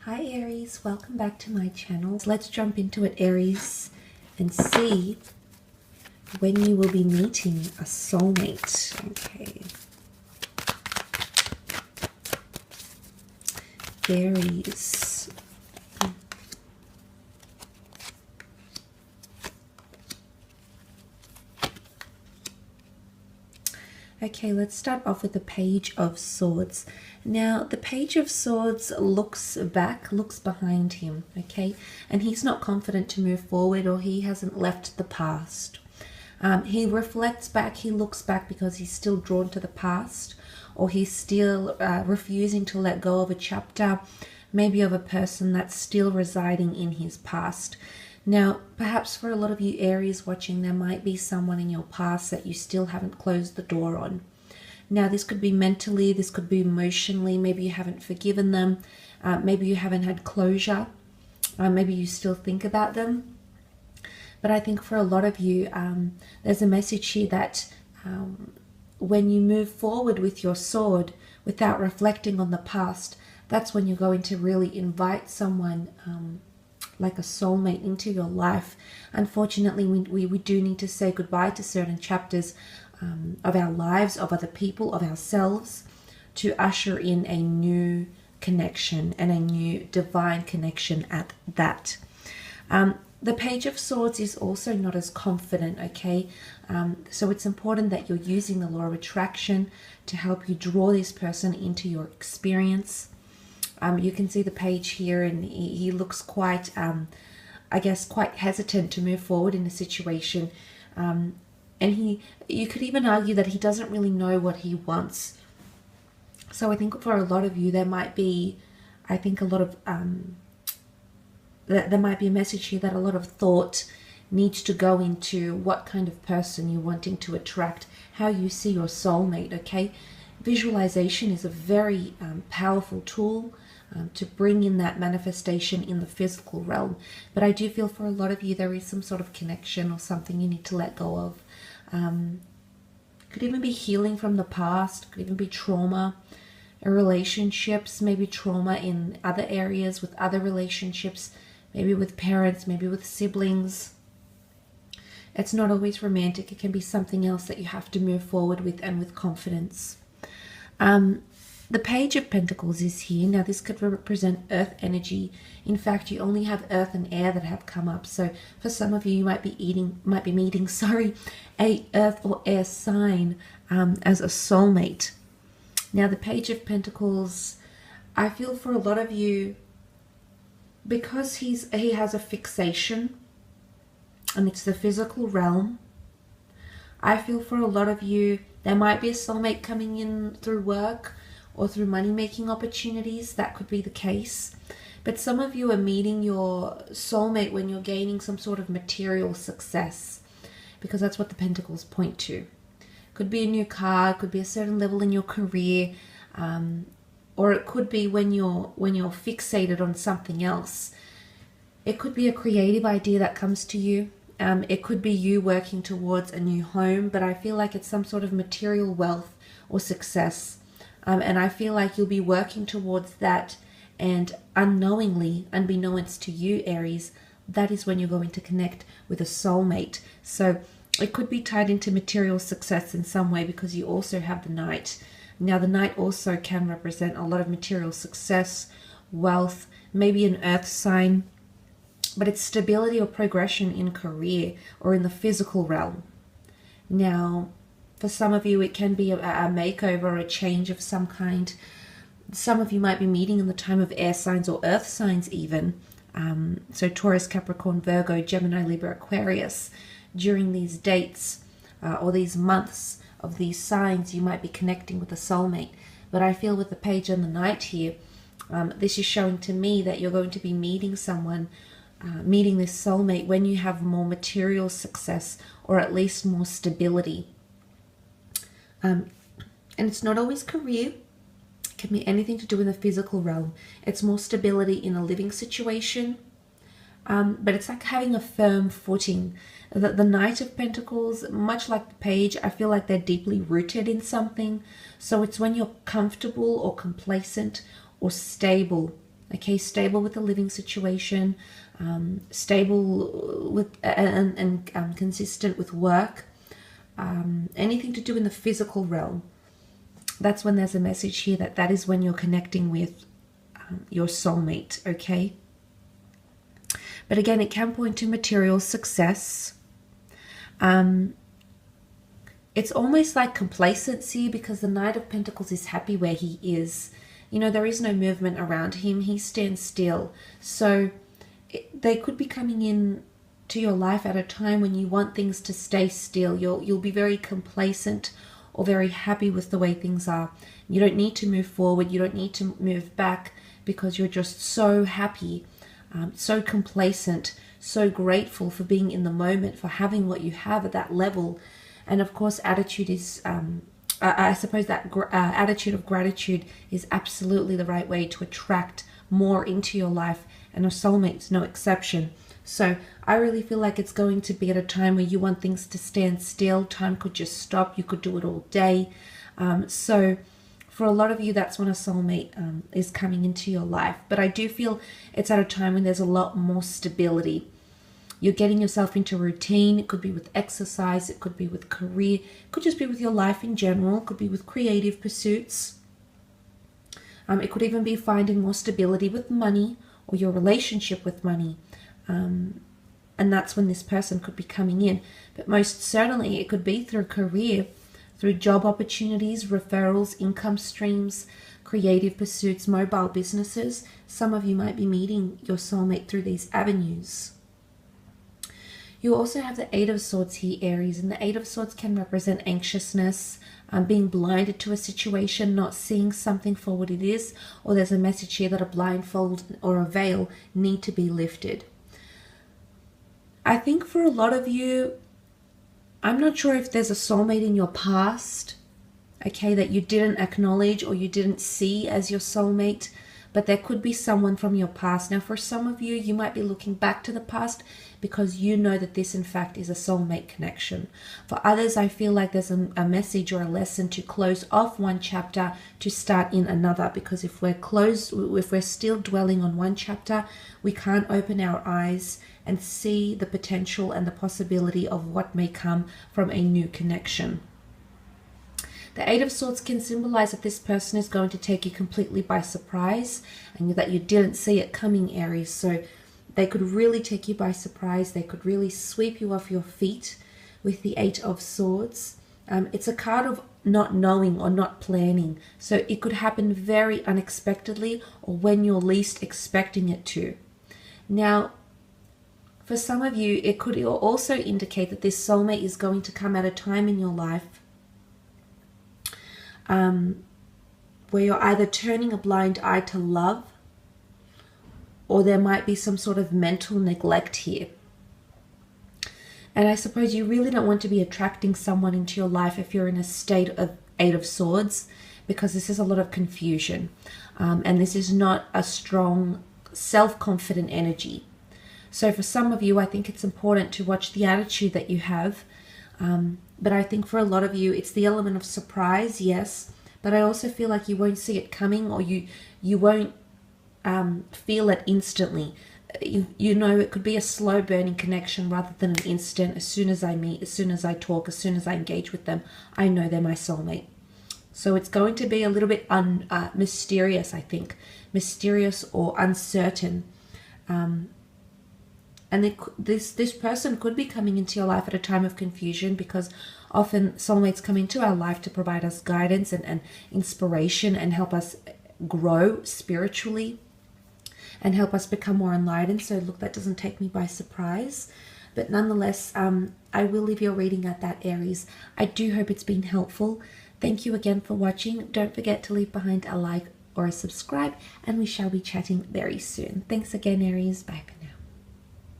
Hi Aries, welcome back to my channel. Let's jump into it, Aries, and see when you will be meeting a soulmate. Okay. Aries. Okay, let's start off with the Page of Swords. Now, the Page of Swords looks back, looks behind him, okay? And he's not confident to move forward, or he hasn't left the past. He reflects back, he looks back because he's still drawn to the past, or he's still refusing to let go of a chapter, maybe of a person that's still residing in his past. Now, perhaps for a lot of you Aries watching, there might be someone in your past that you still haven't closed the door on. Now, this could be mentally, this could be emotionally, maybe you haven't forgiven them, maybe you haven't had closure, maybe you still think about them. But I think for a lot of you, there's a message here that when you move forward with your sword without reflecting on the past, that's when you're going to really invite someone like a soulmate into your life. Unfortunately, we do need to say goodbye to certain chapters of our lives, of other people, of ourselves, to usher in a new connection and a new divine connection at that. The Page of Swords is also not as confident, okay? So it's important that you're using the law of attraction to help you draw this person into your experience. You can see the page here, and he looks quite, I guess, quite hesitant to move forward in a situation. And you could even argue that he doesn't really know what he wants. So I think for a lot of you, there might be, I think a lot of, there might be a message here that a lot of thought needs to go into what kind of person you're wanting to attract, how you see your soulmate, okay? Visualization is a very powerful tool to bring in that manifestation in the physical realm. But I do feel for a lot of you there is some sort of connection or something you need to let go of. Could even be healing from the past, could even be trauma in relationships, maybe trauma in other areas with other relationships, maybe with parents, maybe with siblings. It's not always romantic. It can be something else that you have to move forward with and with confidence. The Page of Pentacles is here. Now, this could represent earth energy. In fact, you only have earth and air that have come up. So for some of you, you might be meeting, a earth or air sign as a soulmate. Now, the Page of Pentacles, I feel for a lot of you, because he has a fixation, and it's the physical realm, I feel for a lot of you, there might be a soulmate coming in through work or through money-making opportunities. That could be the case. But some of you are meeting your soulmate when you're gaining some sort of material success, because that's what the Pentacles point to. Could be a new car, could be a certain level in your career, or it could be when you're fixated on something else. It could be a creative idea that comes to you. It could be you working towards a new home, but I feel like it's some sort of material wealth or success. And I feel like you'll be working towards that, and unknowingly, unbeknownst to you, Aries, that is when you're going to connect with a soulmate. So it could be tied into material success in some way, because you also have the Knight. Now, the Knight also can represent a lot of material success, wealth, maybe an earth sign, but it's stability or progression in career or in the physical realm. Now, for some of you, it can be a makeover or a change of some kind. Some of you might be meeting in the time of air signs or earth signs even. So Taurus, Capricorn, Virgo, Gemini, Libra, Aquarius. During these dates or these months of these signs, you might be connecting with a soulmate. But I feel with the Page and the Knight here, this is showing to me that you're going to be meeting someone, meeting this soulmate when you have more material success, or at least more stability. And it's not always career. It can be anything to do with the physical realm. It's more stability in a living situation. But it's like having a firm footing. The Knight of Pentacles, much like the Page, I feel like they're deeply rooted in something. So it's when you're comfortable or complacent or stable Okay, stable with the living situation, stable with and consistent with work, anything to do in the physical realm. That's when there's a message here that is when you're connecting with your soulmate, okay? But again, it can point to material success. It's almost like complacency, because the Knight of Pentacles is happy where he is. You know, there is no movement around him. He stands still. So they could be coming in to your life at a time when you want things to stay still. You'll be very complacent or very happy with the way things are. You don't need to move forward. You don't need to move back, because you're just so happy, so complacent, so grateful for being in the moment, for having what you have at that level. And of course, attitude is, I suppose that attitude of gratitude is absolutely the right way to attract more into your life, and a soulmate's no exception. So I really feel like it's going to be at a time where you want things to stand still. Time could just stop. You could do it all day. So for a lot of you, that's when a soulmate is coming into your life. But I do feel it's at a time when there's a lot more stability. You're getting yourself into routine. It could be with exercise. It could be with career. It could just be with your life in general. It could be with creative pursuits. It could even be finding more stability with money, or your relationship with money. And that's when this person could be coming in. But most certainly it could be through career, through job opportunities, referrals, income streams, creative pursuits, mobile businesses. Some of you might be meeting your soulmate through these avenues. You also have the Eight of Swords here, Aries, and the Eight of Swords can represent anxiousness, being blinded to a situation, not seeing something for what it is, or there's a message here that a blindfold or a veil need to be lifted. I think for a lot of you, I'm not sure if there's a soulmate in your past, okay, that you didn't acknowledge or you didn't see as your soulmate, but there could be someone from your past. Now, for some of you, you might be looking back to the past because you know that this, in fact, is a soulmate connection. For others, I feel like there's a message or a lesson to close off one chapter to start in another, because if we're still dwelling on one chapter, we can't open our eyes and see the potential and the possibility of what may come from a new connection. The Eight of Swords can symbolize that this person is going to take you completely by surprise, and that you didn't see it coming, Aries. So they could really take you by surprise. They could really sweep you off your feet with the Eight of Swords. It's a card of not knowing or not planning. So it could happen very unexpectedly, or when you're least expecting it to. Now, for some of you, it could also indicate that this soulmate is going to come at a time in your life where you're either turning a blind eye to love, or there might be some sort of mental neglect here. And I suppose you really don't want to be attracting someone into your life if you're in a state of Eight of Swords, because this is a lot of confusion. And this is not a strong, self-confident energy. So for some of you, I think it's important to watch the attitude that you have. But I think for a lot of you, it's the element of surprise, yes. But I also feel like you won't see it coming, or you won't feel it instantly. You know, it could be a slow burning connection rather than an instant. As soon as I meet, as soon as I talk, as soon as I engage with them, I know they're my soulmate. So it's going to be a little bit mysterious, I think. Mysterious or uncertain. And this person could be coming into your life at a time of confusion, because often soulmates come into our life to provide us guidance and inspiration, and help us grow spiritually and help us become more enlightened. So look, that doesn't take me by surprise. But nonetheless, I will leave your reading at that, Aries. I do hope it's been helpful. Thank you again for watching. Don't forget to leave behind a like or a subscribe, and we shall be chatting very soon. Thanks again, Aries. Bye.